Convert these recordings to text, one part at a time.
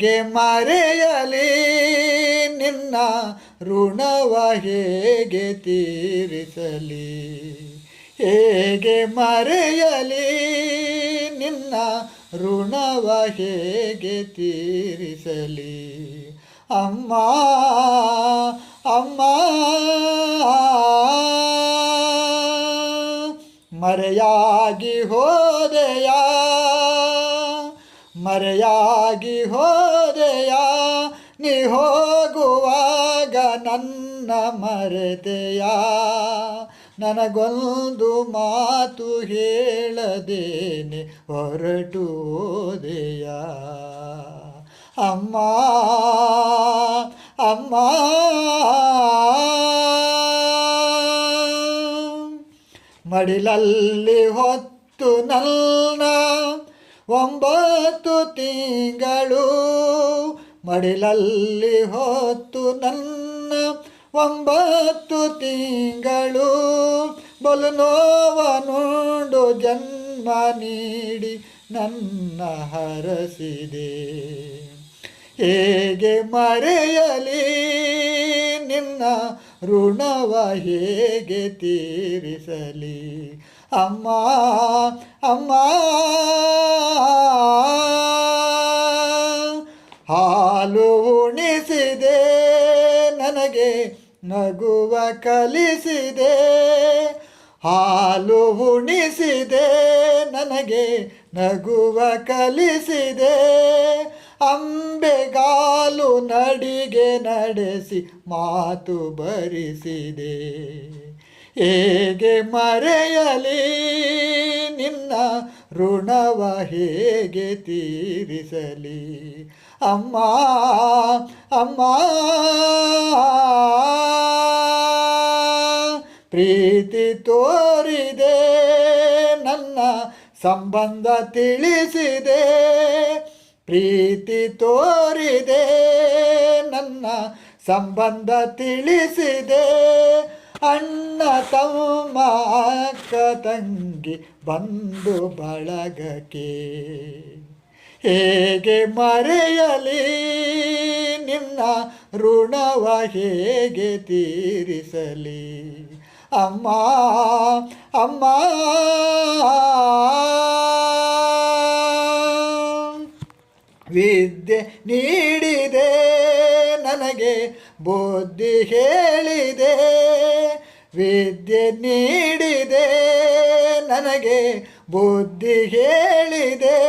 ಹೇಗೆ ಮರೆಯಲಿ ನಿನ್ನ ಋಣವ ಹೇಗೆ ತೀರಿಸಲಿ, ಹೇಗೆ ಮರೆಯಲಿ ನಿನ್ನ ಋಣವ ಹೇಗೆ ತೀರಿಸಲಿ. ಅಮ್ಮ ಅಮ್ಮ ಮರೆಯಾಗಿ ಹೋದೆಯಾ, ಮರೆಯಾಗಿ ಹೋದೆಯಾ, ನೀ ಹೋಗುವಾಗ ನನ್ನ ಮರೆತೆಯಾ, ನನಗೊಂದು ಮಾತು ಹೇಳದೇನೆ ಹೊರಟು ಹೋದೆಯಾ. ಅಮ್ಮ ಅಮ್ಮ ಮಡಿಲಲ್ಲಿ ಹೊತ್ತು ನನ್ನ 9 ತಿಂಗಳು, ಮಡಿಲಲ್ಲಿ ಹೊತ್ತು ನನ್ನ 9 ತಿಂಗಳು, ಬಲು ನೋವನುಂಡು ಜನ್ಮ ನೀಡಿ ನನ್ನ ಹರಸಿದೆ. ಹೇಗೆ ಮರೆಯಲಿ ನಿನ್ನ ಋಣವ ಹೇಗೆ ತೀರಿಸಲಿ. ಅಮ್ಮ ಅಮ್ಮ ಹಾಲು ಉಣಿಸಿದೆ ನನಗೆ ನಗುವ ಕಲಿಸಿದೆ, ಹಾಲು ಉಣಿಸಿದೆ ನನಗೆ ನಗುವ ಕಲಿಸಿದೆ, ಅಂಬೆಗಾಲು ನಡಿಗೆ ನಡೆಸಿ ಮಾತು ಬರಿಸಿದೆ. ಹೇಗೆ ಮರೆಯಲಿ ನಿನ್ನ ಋಣವ ಹೇಗೆ ತೀರಿಸಲಿ. ಅಮ್ಮ ಅಮ್ಮ ಪ್ರೀತಿ ತೋರಿದೆ ನನ್ನ ಸಂಬಂಧ ತಿಳಿಸಿದೆ, ಪ್ರೀತಿ ತೋರಿದೆ ನನ್ನ ಸಂಬಂಧ ತಿಳಿಸಿದೆ, ಅಣ್ಣ ತಮ್ಮ ಅಕ್ಕ ತಂಗಿ ಬಂಧು ಬಳಗಕ್ಕೆ. ಹೇಗೆ ಮರೆಯಲಿ ನಿನ್ನ ಋಣವ ಹೇಗೆ ತೀರಿಸಲಿ. ಅಮ್ಮ ಅಮ್ಮ ವಿದ್ಯೆ ನೀಡಿದೆ ನನಗೆ ಬುದ್ಧಿ ಹೇಳಿದೆ, ವಿದ್ಯೆ ನೀಡಿದೆ ನನಗೆ ಬುದ್ಧಿ ಹೇಳಿದೆ,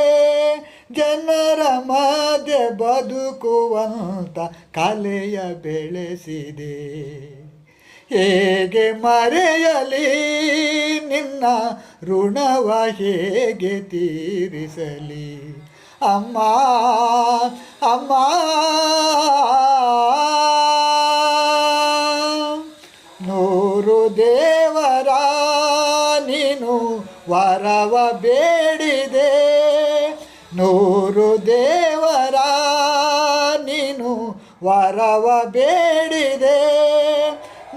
ಜನರ ಮಧ್ಯೆ ಬದುಕುವಂತ ಕಲೆಯ ಬೆಳೆಸಿದೆ. ಹೇಗೆ ಮರೆಯಲಿ ನಿನ್ನ ಋಣವ ಹೇಗೆ ತೀರಿಸಲಿ. ಅಮ್ಮ ಅಮ್ಮ ನೂರು ದೇವರ ನೀನು ವರವ ಬೇಡಿದೆ, ನೂರು ದೇವರ ನೀನು ವರವ ಬೇಡಿದೆ,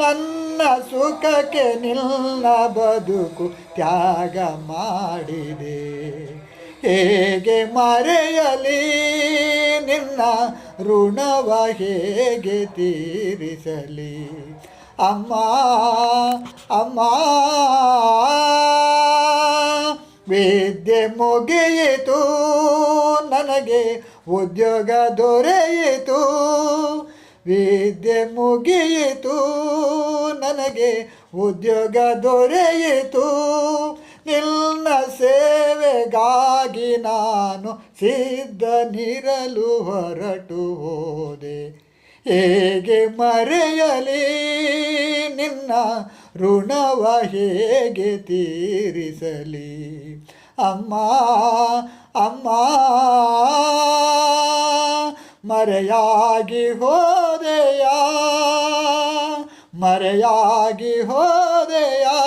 ನನ್ನ ಸುಖಕ್ಕೆ ನಿನ್ನ ಬದುಕು ತ್ಯಾಗ ಮಾಡಿದೆ. ಹೇಗೆ ಮರೆಯಲಿ ನಿನ್ನ ಋಣವ ಹೇಗೆ ತೀರಿಸಲಿ. ಅಮ್ಮ ಅಮ್ಮ ವಿದ್ಯೆ ಮುಗಿಯಿತು ನನಗೆ ಉದ್ಯೋಗ ದೊರೆಯಿತು, ವಿದ್ಯೆ ಮುಗಿಯಿತು ನನಗೆ ಉದ್ಯೋಗ ದೊರೆಯಿತು, ನಿನ್ನ ಸೇವೆಗಾಗಿ ನಾನು ಸಿದ್ಧನಿರಲು ಹೊರಟು ಹೋದೆ. ಹೇಗೆ ಮರೆಯಲಿ ನಿನ್ನ ಋಣವ ಹೇಗೆ ತೀರಿಸಲಿ. ಅಮ್ಮ ಅಮ್ಮ ಮರೆಯಾಗಿ ಹೋದೆಯಾ, ಮರೆಯಾಗಿ ಹೋದೆಯಾ,